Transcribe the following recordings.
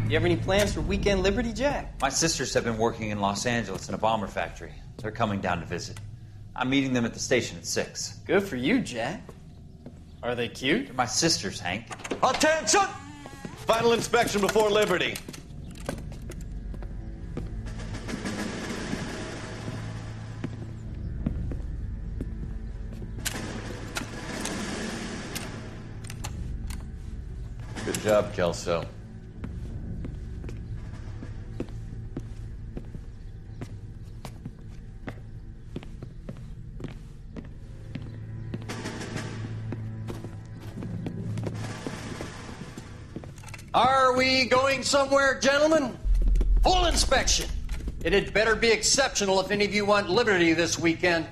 You have any plans for Weekend Liberty, Jack? My sisters have been working in Los Angeles in a bomber factory. They're coming down to visit. I'm meeting them at the station at 6. Good for you, Jack. Are they cute? They're my sisters, Hank. Attention! Final inspection before Liberty. Good job, Kelso. Are we going somewhere, gentlemen? Full inspection. It had better be exceptional if any of you want liberty this weekend.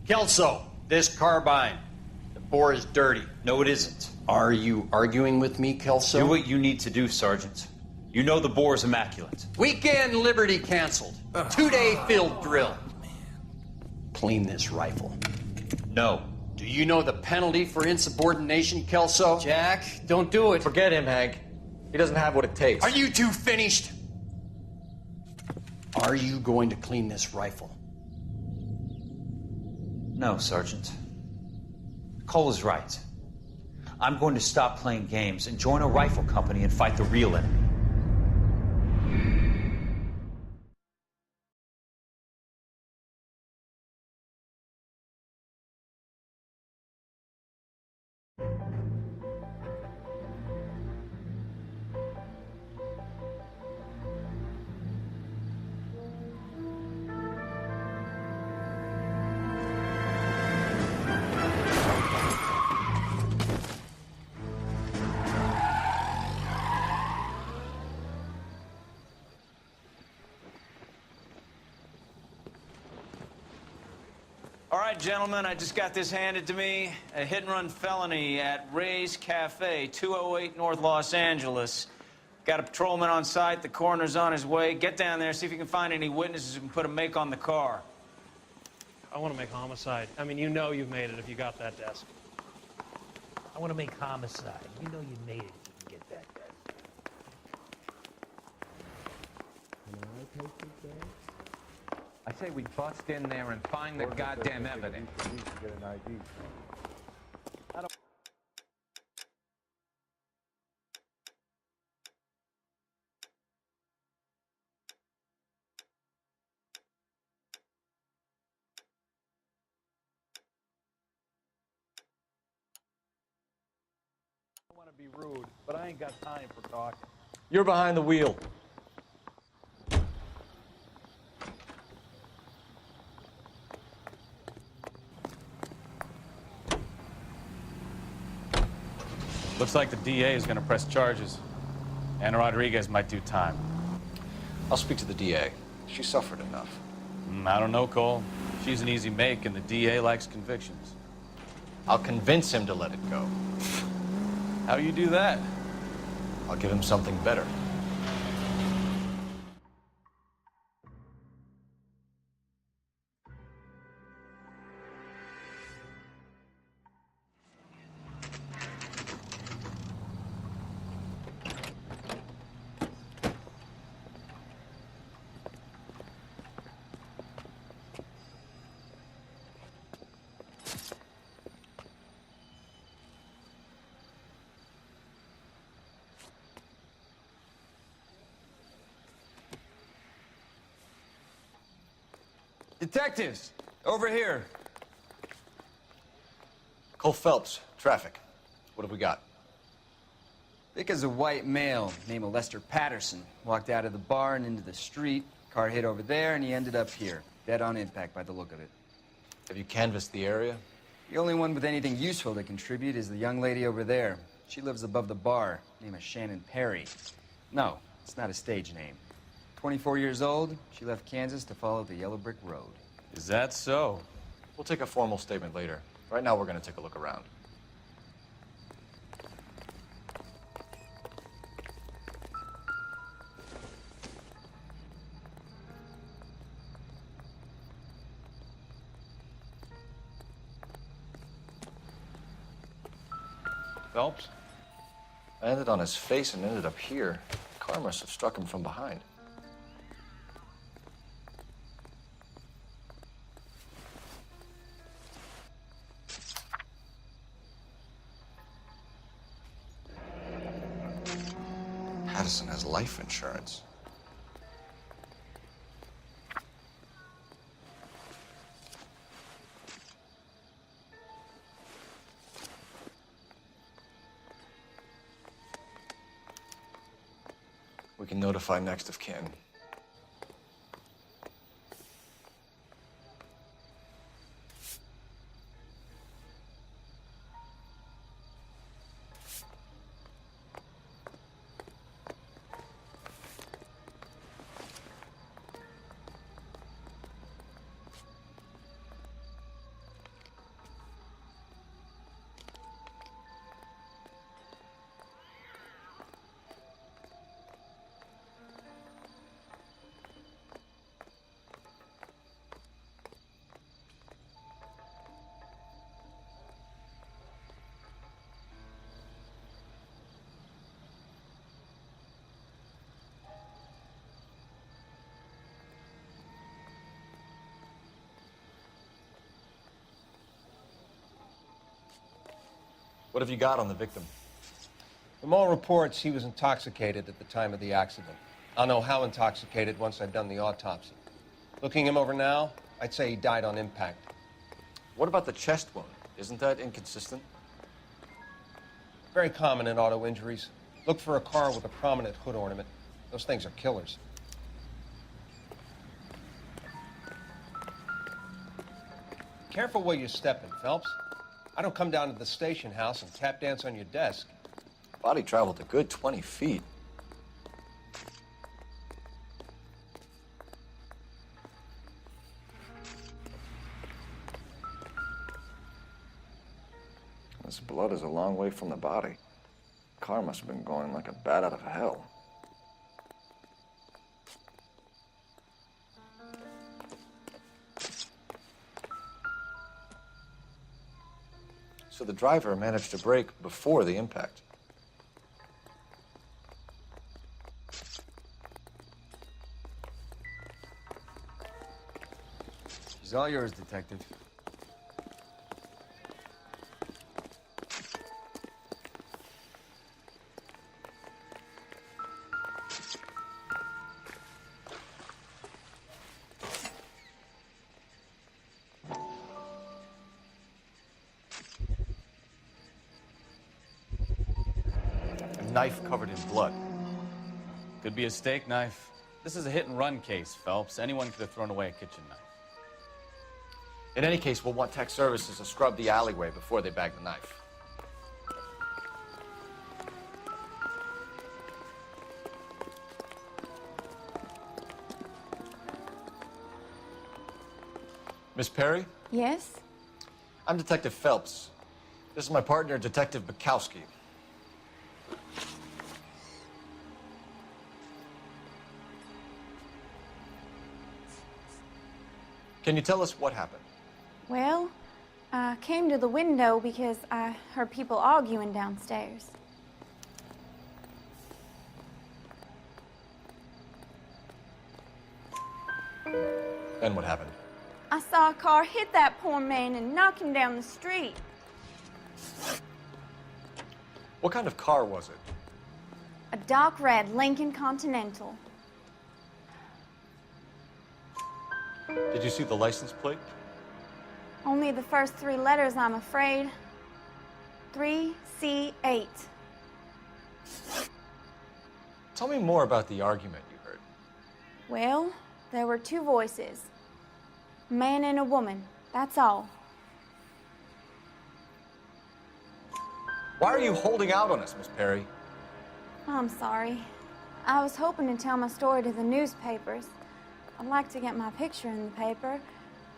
Kelso, this carbine. The bore is dirty. No, it isn't. Are you arguing with me, Kelso? Do what you need to do, Sergeant. You know the bore is immaculate. Weekend liberty canceled. 2-day field drill. Clean this rifle. No. Do you know the penalty for insubordination, Kelso? Jack, don't do it. Forget him, Hank. He doesn't have what it takes. Are you two finished? Are you going to clean this rifle? No, Sergeant. Cole is right. I'm going to stop playing games and join a rifle company and fight the real enemy. All right, gentlemen, I just got this handed to me. A hit-and-run felony at Ray's Cafe, 208 North Los Angeles. Got a patrolman on site. The coroner's on his way. Get down there, see if you can find any witnesses who can put a make on the car. I want to make homicide. I mean, you know you've made it if you got that desk. I want to make homicide. You know you made it if you can get that desk. Can I take this desk? I say we bust in there and find the goddamn evidence. We need to get an ID. I don't want to be rude, but I ain't got time for talking. You're behind the wheel. Looks like the DA is going to press charges. Anna Rodriguez might do time. I'll speak to the DA. She suffered enough. I don't know, Cole. She's an easy make, and the DA likes convictions. I'll convince him to let it go. How you do that? I'll give him something better. Detectives, over here. Cole Phelps, traffic. What have we got? Thick as a white male named Lester Patterson walked out of the bar and into the street. Car hit over there, and he ended up here. Dead on impact by the look of it. Have you canvassed the area? The only one with anything useful to contribute is the young lady over there. She lives above the bar. Name is Shannon Perry. No, it's not a stage name. 24 years old, she left Kansas to follow the Yellow Brick Road. Is that so? We'll take a formal statement later. Right now, we're going to take a look around. Phelps? I landed on his face and ended up here. The car must have struck him from behind. Patterson has life insurance. We can notify next of kin. What have you got on the victim? From all reports, he was intoxicated at the time of the accident. I'll know how intoxicated once I've done the autopsy. Looking him over now, I'd say he died on impact. What about the chest wound? Isn't that inconsistent? Very common in auto injuries. Look for a car with a prominent hood ornament. Those things are killers. Careful where you're stepping, Phelps. I don't come down to the station house and tap dance on your desk. Body traveled a good 20 feet. This blood is a long way from the body. Car must have been going like a bat out of hell. So the driver managed to brake before the impact. She's all yours, Detective. Knife covered in blood. Could be a steak knife. This is a hit-and-run case, Phelps. Anyone could have thrown away a kitchen knife. In any case, we'll want tech services to scrub the alleyway before they bag the knife. Miss Perry? Yes? I'm Detective Phelps. This is my partner, Detective Bukowski. Can you tell us what happened? Well, I came to the window because I heard people arguing downstairs. Then what happened? I saw a car hit that poor man and knock him down the street. What kind of car was it? A dark red Lincoln Continental. Did you see the license plate? Only the first three letters, I'm afraid. 3C8. Tell me more about the argument you heard. Well, there were two voices. A man and a woman, that's all. Why are you holding out on us, Miss Perry? I'm sorry. I was hoping to tell my story to the newspapers. I'd like to get my picture in the paper.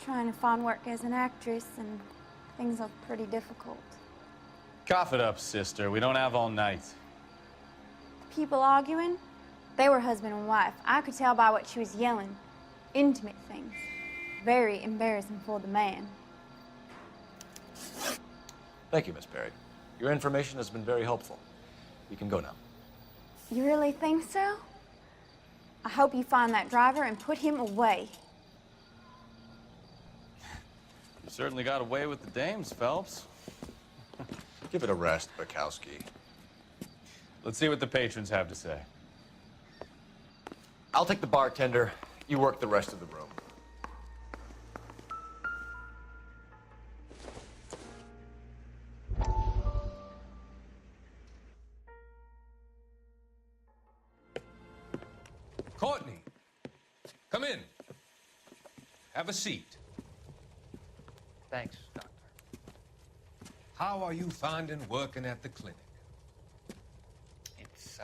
Trying to find work as an actress, and things are pretty difficult. Cough it up, sister. We don't have all night. People arguing? They were husband and wife. I could tell by what she was yelling. Intimate things. Very embarrassing for the man. Thank you, Miss Perry. Your information has been very helpful. You can go now. You really think so? I hope you find that driver and put him away. You certainly got away with the dames, Phelps. Give it a rest, Bukowski. Let's see what the patrons have to say. I'll take the bartender. You work the rest of the room. Courtney, come in. Have a seat. Thanks, Doctor. How are you finding working at the clinic? It's,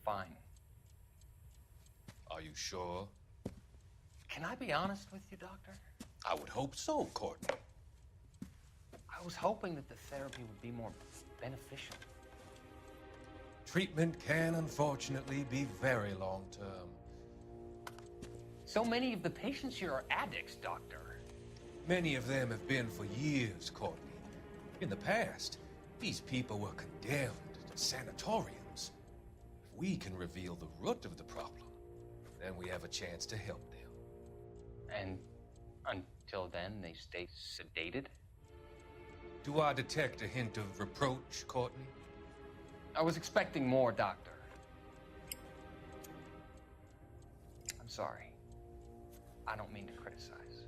fine. Are you sure? Can I be honest with you, Doctor? I would hope so, Courtney. I was hoping that the therapy would be more beneficial. Treatment can, unfortunately, be very long-term. So many of the patients here are addicts, Doctor. Many of them have been for years, Courtney. In the past, these people were condemned to sanatoriums. If we can reveal the root of the problem, then we have a chance to help them. And until then, they stay sedated? Do I detect a hint of reproach, Courtney? I was expecting more, Doctor. I'm sorry. I don't mean to criticize.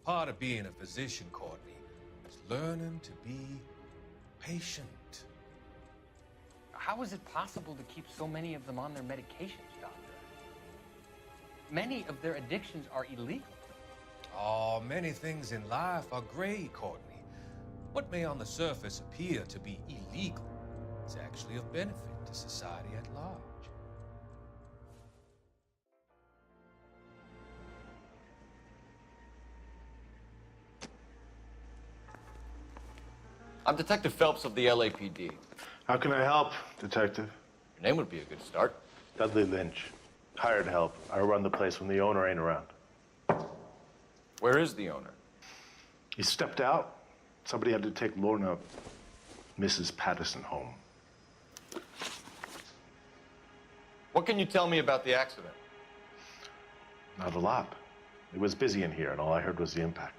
Part of being a physician, Courtney, is learning to be patient. How is it possible to keep so many of them on their medications, Doctor? Many of their addictions are illegal. Oh, many things in life are gray, Courtney. What may on the surface appear to be illegal is actually of benefit to society at large. I'm Detective Phelps of the LAPD. How can I help, Detective? Your name would be a good start. Dudley Lynch. Hired help. I run the place when the owner ain't around. Where is the owner? He stepped out. Somebody had to take Lorna, Mrs. Patterson, home. What can you tell me about the accident? Not a lot. It was busy in here, and all I heard was the impact.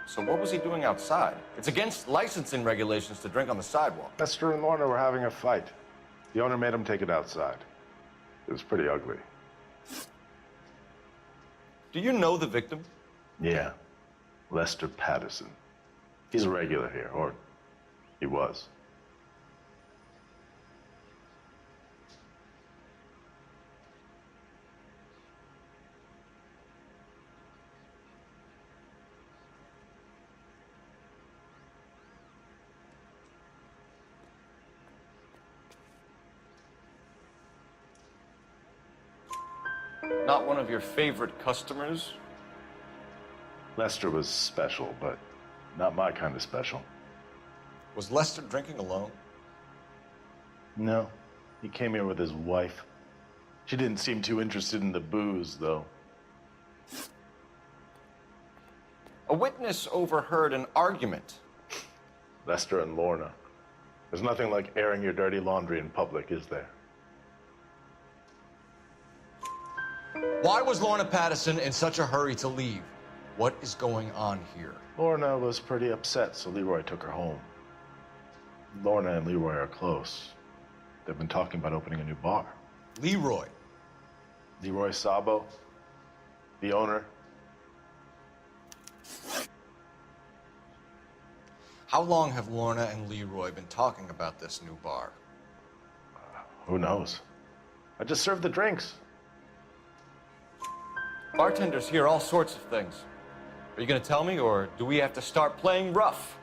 So what was he doing outside? It's against licensing regulations to drink on the sidewalk. Lester and Lorna were having a fight. The owner made him take it outside. It was pretty ugly. Do you know the victim? Yeah. Lester Patterson. He's a regular here, or he was. Not one of your favorite customers? Lester was special, but not my kind of special. Was Lester drinking alone? No. He came here with his wife. She didn't seem too interested in the booze, though. A witness overheard an argument. Lester and Lorna. There's nothing like airing your dirty laundry in public, is there? Why was Lorna Patterson in such a hurry to leave? What is going on here? Lorna was pretty upset, so Leroy took her home. Lorna and Leroy are close. They've been talking about opening a new bar. Leroy? Leroy Sabo, the owner. How long have Lorna and Leroy been talking about this new bar? Who knows? I just served the drinks. Bartenders hear all sorts of things. Are you going to tell me, or do we have to start playing rough?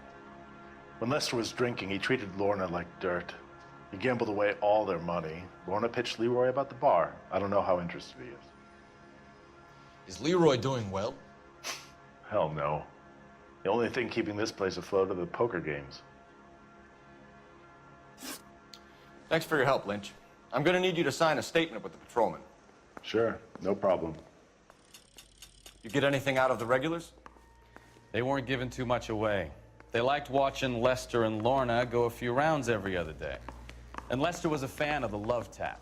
When Lester was drinking, he treated Lorna like dirt. He gambled away all their money. Lorna pitched Leroy about the bar. I don't know how interested he is. Is Leroy doing well? Hell no. The only thing keeping this place afloat are the poker games. Thanks for your help, Lynch. I'm going to need you to sign a statement with the patrolman. Sure, no problem. You get anything out of the regulars? They weren't giving too much away. They liked watching Lester and Lorna go a few rounds every other day. And Lester was a fan of the love tap.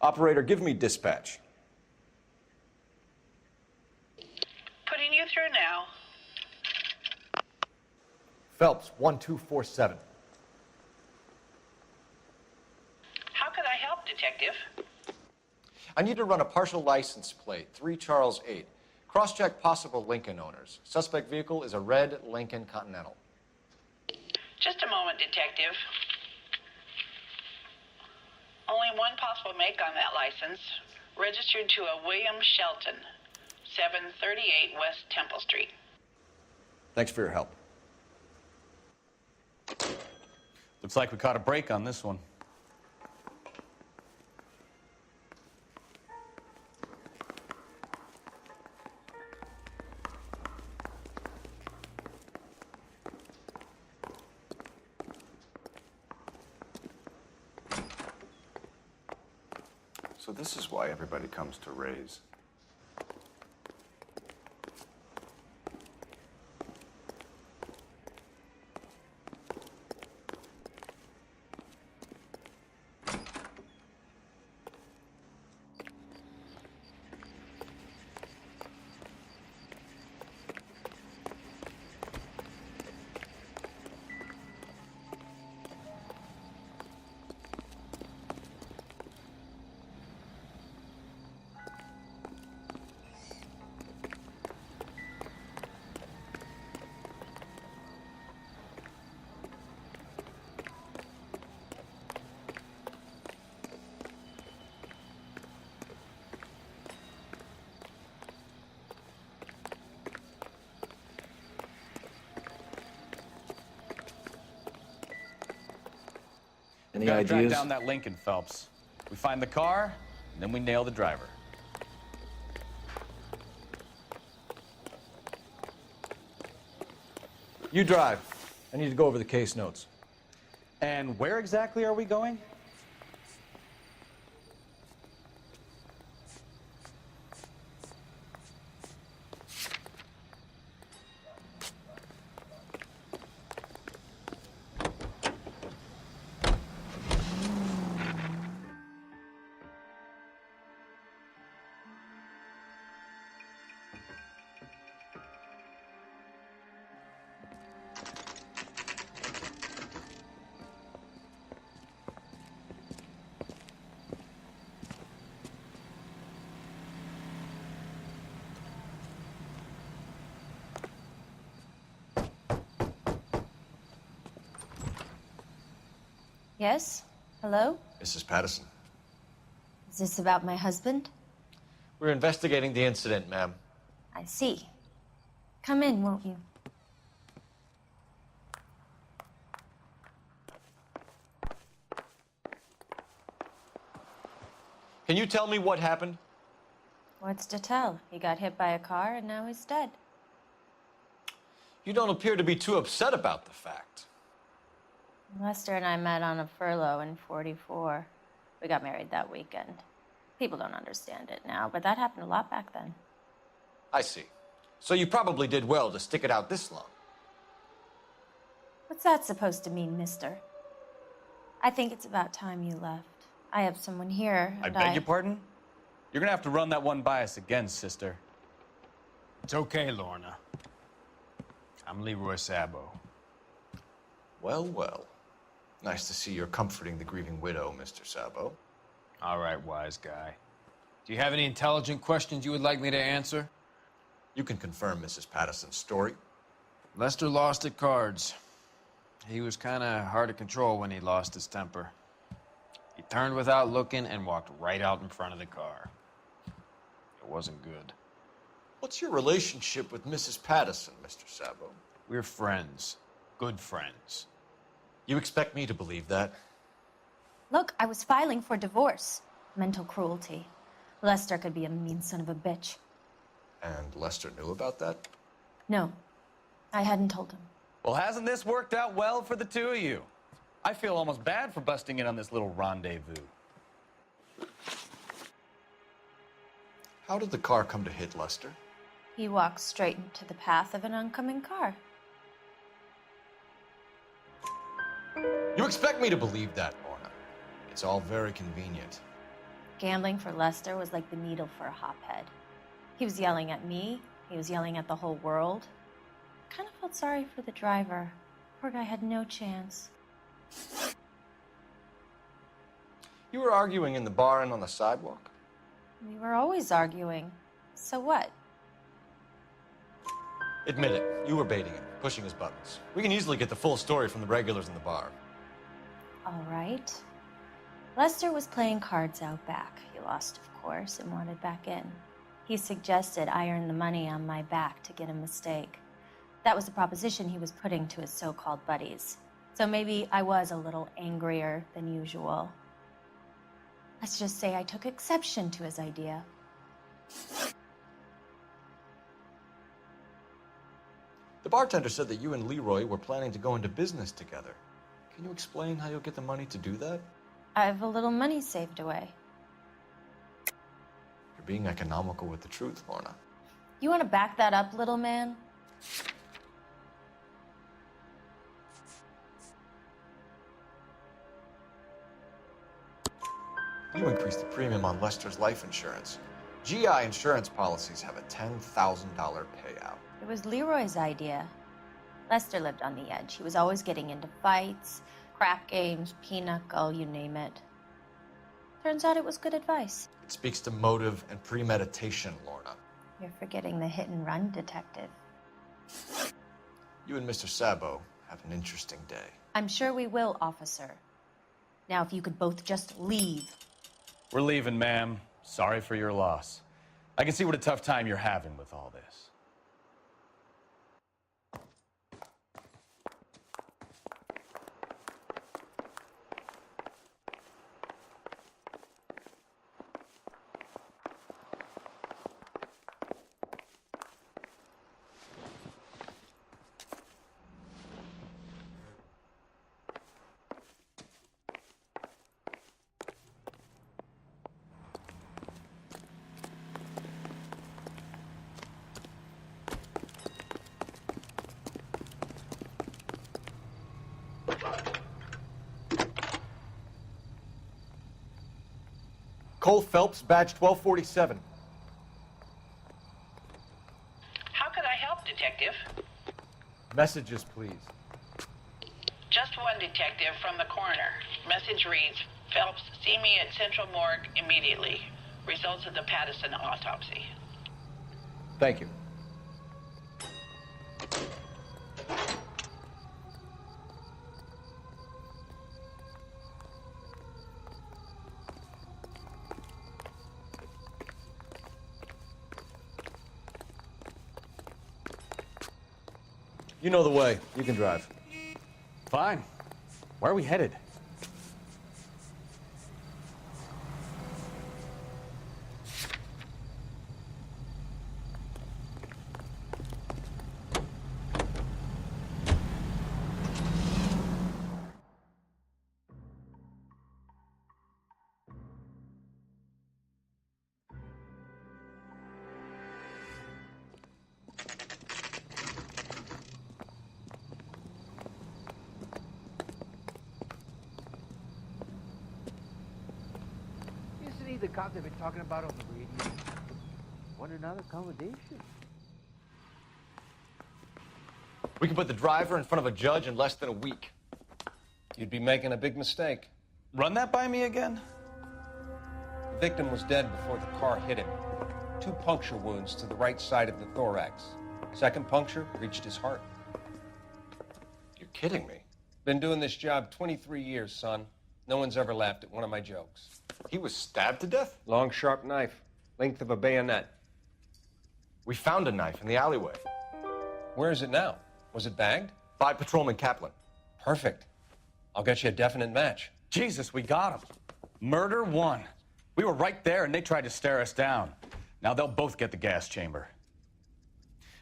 Operator, give me dispatch. Putting you through now. Phelps, 1247. How can I help, Detective? I need to run a partial license plate, 3 Charles 8. Cross-check possible Lincoln owners. Suspect vehicle is a red Lincoln Continental. Just a moment, Detective. Only one possible make on that license. Registered to a William Shelton, 738 West Temple Street. Thanks for your help. Looks like we caught a break on this one. So this is why everybody comes to Ray's. Any Gotta track ideas? down that Lincoln, Phelps. We find the car, and then we nail the driver. You drive. I need to go over the case notes. And where exactly are we going? Yes? Hello? Mrs. Patterson. Is this about my husband? We're investigating the incident, ma'am. I see. Come in, won't you? Can you tell me what happened? What's to tell? He got hit by a car and now he's dead. You don't appear to be too upset about the fact. Lester and I met on a furlough in '44. We got married that weekend. People don't understand it now, but that happened a lot back then. I see. So you probably did well to stick it out this long. What's that supposed to mean, mister? I think it's about time you left. I have someone here, I and beg your pardon? You're gonna have to run that one by us again, sister. It's okay, Lorna. I'm Leroy Sabo. Well, well. Nice to see you're comforting the grieving widow, Mr. Sabo. All right, wise guy. Do you have any intelligent questions you would like me to answer? You can confirm Mrs. Patterson's story. Lester lost at cards. He was kind of hard to control when he lost his temper. He turned without looking and walked right out in front of the car. It wasn't good. What's your relationship with Mrs. Patterson, Mr. Sabo? We're friends. Good friends. You expect me to believe that? Look, I was filing for divorce. Mental cruelty. Lester could be a mean son of a bitch. And Lester knew about that? No, I hadn't told him. Well, hasn't this worked out well for the two of you? I feel almost bad for busting in on this little rendezvous. How did the car come to hit Lester? He walked straight into the path of an oncoming car. You expect me to believe that, Lorna? It's all very convenient. Gambling for Lester was like the needle for a hophead. He was yelling at me. He was yelling at the whole world. I kind of felt sorry for the driver. Poor guy had no chance. You were arguing in the bar and on the sidewalk? We were always arguing. So what? Admit it, you were baiting him, pushing his buttons. We can easily get the full story from the regulars in the bar. All right. Lester was playing cards out back. He lost, of course, and wanted back in. He suggested I earn the money on my back to get a mistake. That was the proposition he was putting to his so-called buddies. So maybe I was a little angrier than usual. Let's just say I took exception to his idea. The bartender said that you and Leroy were planning to go into business together. Can you explain how you'll get the money to do that? I have a little money saved away. You're being economical with the truth, Lorna. You want to back that up, little man? You increased the premium on Lester's life insurance. GI insurance policies have a $10,000 payout. It was Leroy's idea. Lester lived on the edge. He was always getting into fights, crap games, pinochle, you name it. Turns out it was good advice. It speaks to motive and premeditation, Lorna. You're forgetting the hit-and-run detective. You and Mr. Sabo have an interesting day. I'm sure we will, officer. Now, if you could both just leave. We're leaving, ma'am. Sorry for your loss. I can see what a tough time you're having with all this. Cole Phelps, badge 1247. How could I help, Detective? Messages, please. Just one detective from the coroner. Message reads, Phelps, see me at Central Morgue immediately. Results of the Pattison autopsy. Thank you. You know the way. You can drive. Fine. Where are we headed? The cops have been talking about on the radio. Want another accommodation? We can put the driver in front of a judge in less than a week. You'd be making a big mistake. Run that by me again? The victim was dead before the car hit him. 2 puncture wounds to the right side of the thorax. Second puncture reached his heart. You're kidding me. Been doing this job 23 years, son. No one's ever laughed at one of my jokes. He was stabbed to death? Long, sharp knife. Length of a bayonet. We found a knife in the alleyway. Where is it now? Was it bagged? By Patrolman Kaplan. Perfect. I'll get you a definite match. Jesus, we got him. Murder 1. We were right there and they tried to stare us down. Now they'll both get the gas chamber.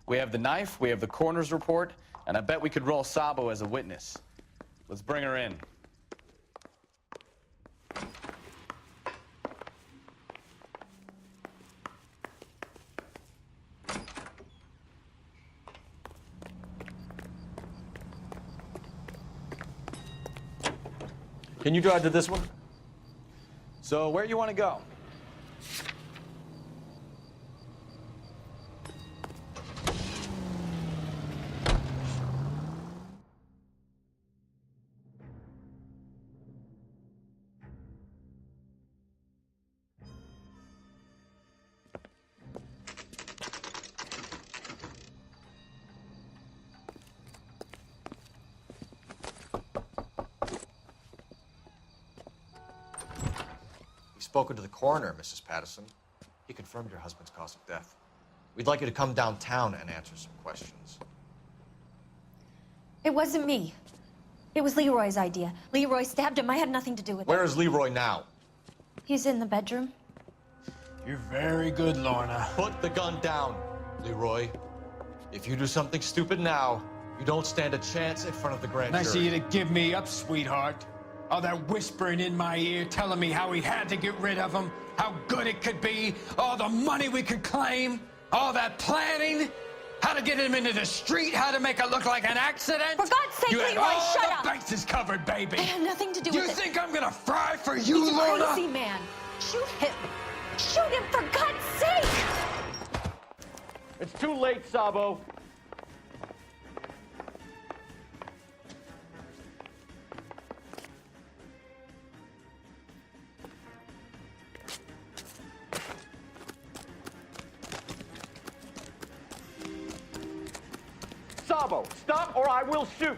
We have the knife, we have the coroner's report, and I bet we could roll Sabo as a witness. Let's bring her in. Can you drive to this one? So where you want to go? Spoken to the coroner, Mrs. Patterson. He confirmed your husband's cause of death. We'd like you to come downtown and answer some questions. It wasn't me. It was Leroy's idea. Leroy stabbed him. I had nothing to do with it. Where is Leroy now? He's in the bedroom. You're very good, Lorna. Put the gun down, Leroy. If you do something stupid now, you don't stand a chance in front of the grand jury. Nice of you to give me up, sweetheart. All that whispering in my ear telling me how we had to get rid of him, how good it could be, all the money we could claim, all that planning, how to get him into the street, how to make it look like an accident. For God's sake, you had Leroy, all shut the up! bases covered, baby. I had nothing to do with it. You think I'm gonna fry for you, He's a Lorna? crazy man. Shoot him. Shoot him, for God's sake! It's too late, Sabo. Sabo, stop or I will shoot!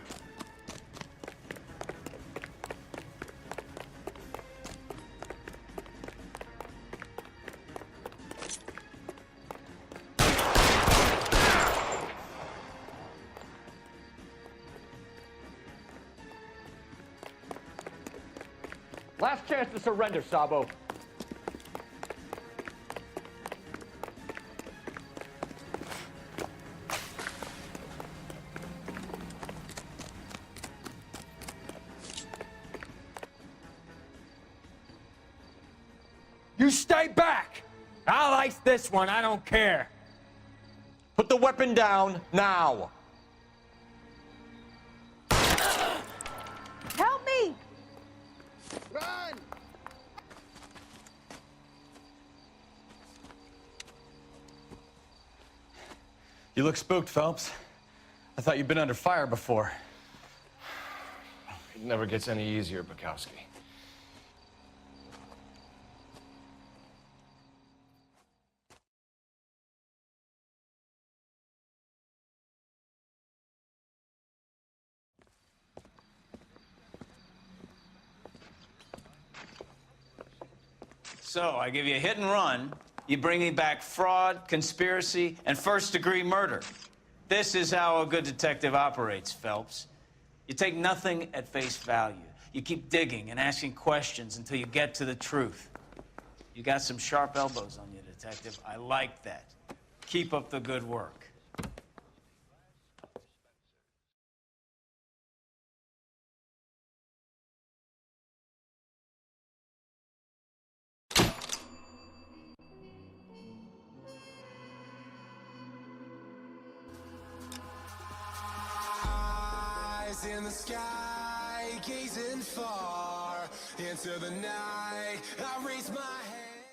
Last chance to surrender, Sabo. You stay back! I'll ice this one, I don't care. Put the weapon down now. Help me! Run! You look spooked, Phelps. I thought you'd been under fire before. It never gets any easier, Bukowski. So, I give you a hit and run. You bring me back fraud, conspiracy, and first-degree murder. This is how a good detective operates, Phelps. You take nothing at face value. You keep digging and asking questions until you get to the truth. You got some sharp elbows on you, detective. I like that. Keep up the good work. In the sky, gazing far into the night, I raise my hand.